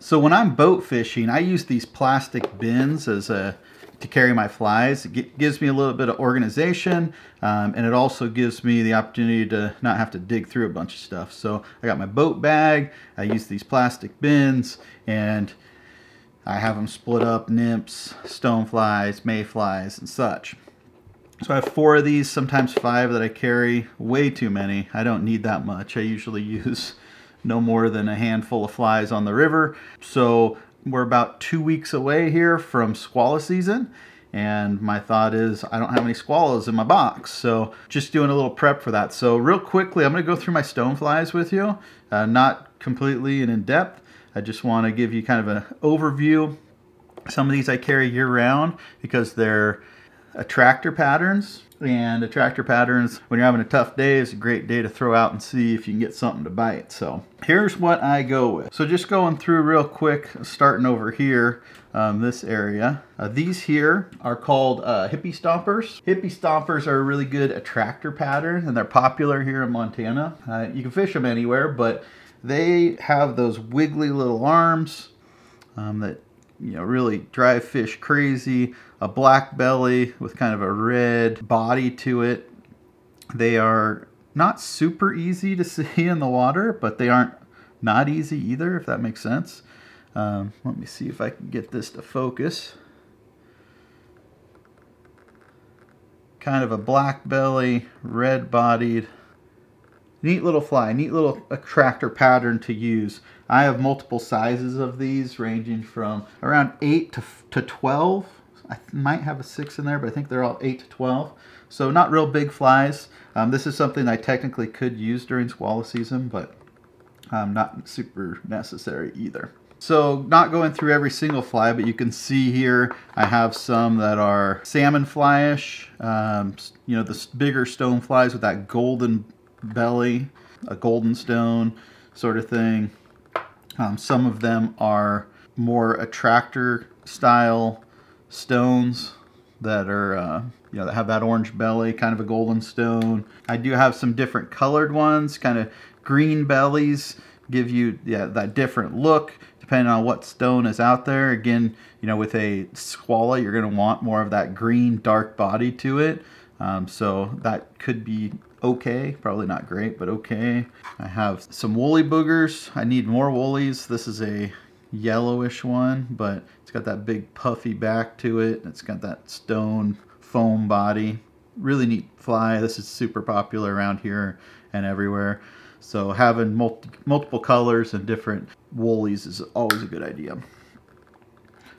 So when I'm boat fishing, I use these plastic bins to carry my flies. It gives me a little bit of organization, and it also gives me the opportunity to not have to dig through a bunch of stuff. So I got my boat bag, I use these plastic bins, and I have them split up: nymphs, stoneflies, mayflies, and such. So I have 4 of these, sometimes 5 that I carry. Way too many. I don't need that much. I usually use no more than a handful of flies on the river. So we're about 2 weeks away here from squallow season, and my thought is I don't have any squallows in my box, so just doing a little prep for that. So real quickly, I'm going to go through my stoneflies with you, not completely and in depth. I just want to give you kind of an overview. Some of these I carry year round because they're attractor patterns, and attractor patterns, when you're having a tough day, is a great day to throw out and see if you can get something to bite. So here's what I go with. So just going through real quick, starting over here, this area. These here are called hippie stompers. Hippie stompers are a really good attractor pattern, and they're popular here in Montana. You can fish them anywhere, but they have those wiggly little arms that really drive fish crazy. A black belly with kind of a red body to it. They are not super easy to see in the water, but they aren't not easy either, if that makes sense. Let me see if I can get this to focus. Kind of a black belly, red bodied. Neat little fly, neat little attractor pattern to use. I have multiple sizes of these, ranging from around 8 to 12. I might have a 6 in there, but I think they're all 8 to 12. So not real big flies. This is something I technically could use during squallow season, but not super necessary either. So not going through every single fly, but you can see here I have some that are salmon flyish. The bigger stone flies with that golden belly, a golden stone sort of thing. Some of them are more attractor style stones that are that have that orange belly, kind of a golden stone. I do have some different colored ones, kind of green bellies, give you that different look depending on what stone is out there. Again, with a squallow, you're going to want more of that green dark body to it. So that could be okay, probably not great, but okay. I have some woolly boogers. I need more woolies. This is a yellowish one, but it's got that big puffy back to it. It's got that stone foam body. Really neat fly. This is super popular around here and everywhere. So having multiple colors and different woolies is always a good idea.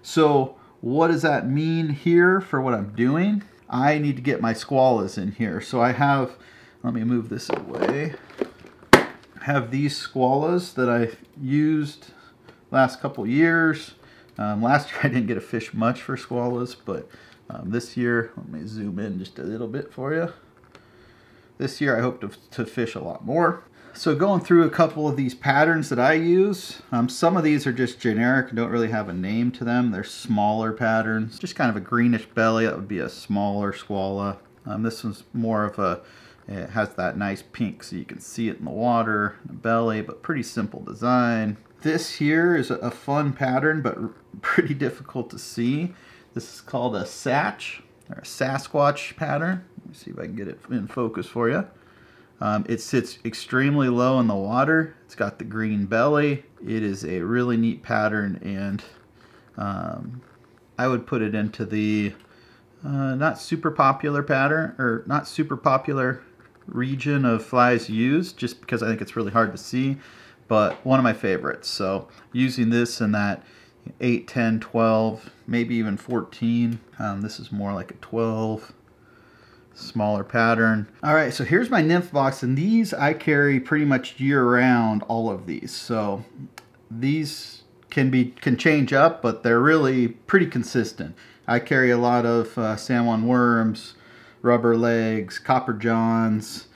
So what does that mean here for what I'm doing? I need to get my squallows in here. So I have, let me move this away. I have these squallows that I used last couple years. Last year I didn't get to fish much for squallows, but this year, let me zoom in just a little bit for you. This year I hope to fish a lot more. So going through a couple of these patterns that I use, some of these are just generic, don't really have a name to them. They're smaller patterns, just kind of a greenish belly. That would be a smaller squallow. This one's more of it has that nice pink so you can see it in the water, the belly, but pretty simple design. This here is a fun pattern, but pretty difficult to see. This is called a Satch, or a Sasquatch pattern. Let me see if I can get it in focus for you. It sits extremely low in the water. It's got the green belly. It is a really neat pattern, and I would put it into the not super popular pattern, or not super popular region of flies used, just because I think it's really hard to see, but one of my favorites. So using this in that 8, 10, 12, maybe even 14. This is more like a 12, smaller pattern. All right, so here's my nymph box, and these I carry pretty much year round, all of these. So these can change up, but they're really pretty consistent. I carry a lot of San Juan worms, rubber legs, copper johns,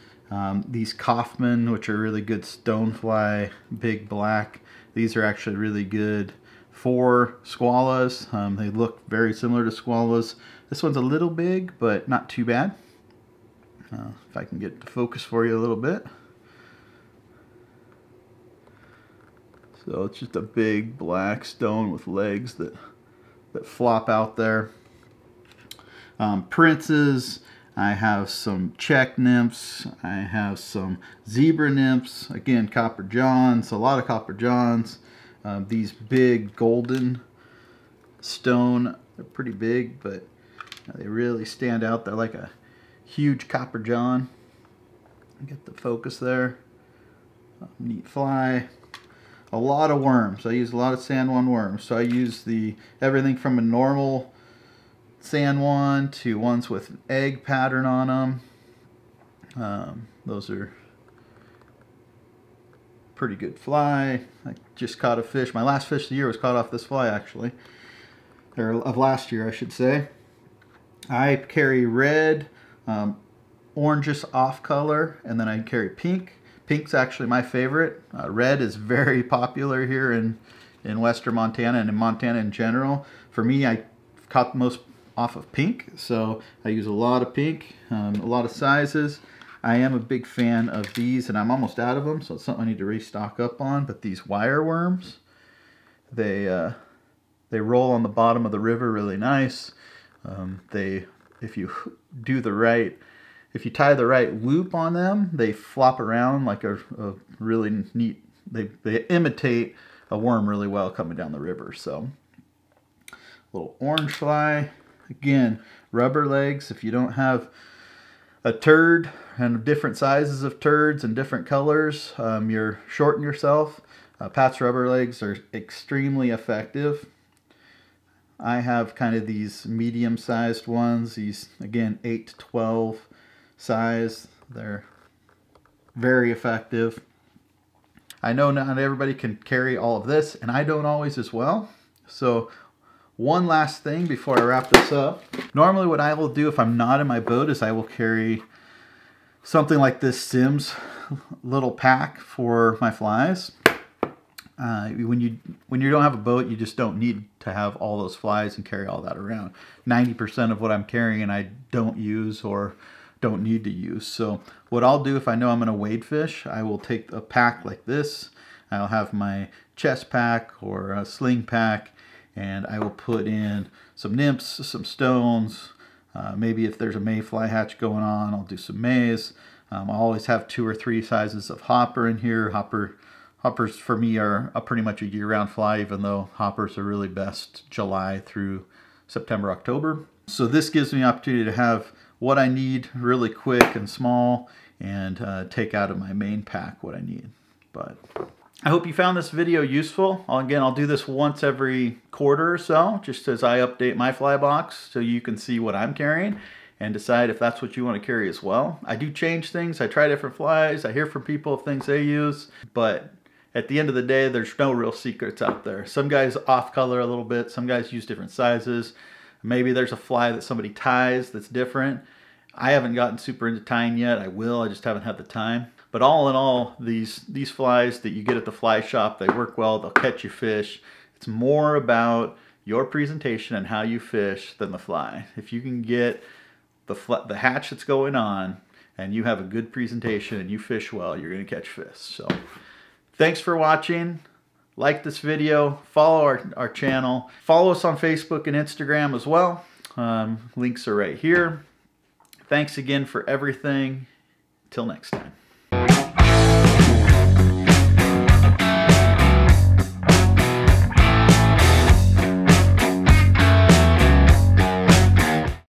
these Kaufman, which are really good stonefly, big black. These are actually really good for squallows. They look very similar to squallows. This one's a little big, but not too bad. If I can get to focus for you a little bit. So So it's just a big black stone with legs that flop out there. Princes. I have some check nymphs. I have some zebra nymphs. Again, copper johns. A lot of copper johns. These big golden stone. They're pretty big, but they really stand out. They're like a huge copper john. Get the focus there. Neat fly. A lot of worms. I use a lot of San Juan worms. So I use everything from a normal San Juan to ones with an egg pattern on them. Those are pretty good fly. I just caught a fish. My last fish of the year was caught off this fly, actually. Or of last year, I should say. I carry red, orangish off color, and then I carry pink. Pink's actually my favorite. Red is very popular here in western Montana and in Montana in general. For me, I caught the most off of pink, so I use a lot of pink, a lot of sizes. I am a big fan of these, and I'm almost out of them, so it's something I need to restock up on. But these wire worms, they roll on the bottom of the river really nice. If you tie the right loop on them, they flop around like a really neat. They imitate a worm really well coming down the river. So, little orange fly. Again, rubber legs. If you don't have a turd and different sizes of turds and different colors, you're shorting yourself. Pat's rubber legs are extremely effective. I have kind of these medium-sized ones. These, again, 8 to 12 size. They're very effective. I know not everybody can carry all of this, and I don't always as well. So one last thing before I wrap this up. Normally what I will do if I'm not in my boat is I will carry something like this Sims little pack for my flies. When you don't have a boat, you just don't need to have all those flies and carry all that around. 90% of what I'm carrying I don't use or don't need to use. So what I'll do if I know I'm going to wade fish, I will take a pack like this. I'll have my chest pack or a sling pack, and I will put in some nymphs, some stones. Maybe if there's a mayfly hatch going on, I'll do some mays. I'll always have 2 or 3 sizes of hopper in here. Hoppers for me are pretty much a year-round fly, even though hoppers are really best July through September, October. So this gives me the opportunity to have what I need really quick and small, and take out of my main pack what I need. But I hope you found this video useful. Again, I'll do this once every quarter or so, just as I update my fly box so you can see what I'm carrying and decide if that's what you want to carry as well. I do change things. I try different flies. I hear from people of things they use, but at the end of the day, there's no real secrets out there. Some guys off color a little bit. Some guys use different sizes. Maybe there's a fly that somebody ties that's different. I haven't gotten super into tying yet. I will. I just haven't had the time. But all in all, these flies that you get at the fly shop, they work well. They'll catch you fish. It's more about your presentation and how you fish than the fly. If you can get the hatch that's going on and you have a good presentation and you fish well, you're going to catch fish. So thanks for watching. Like this video. Follow our channel. Follow us on Facebook and Instagram as well. Links are right here. Thanks again for everything. Till next time.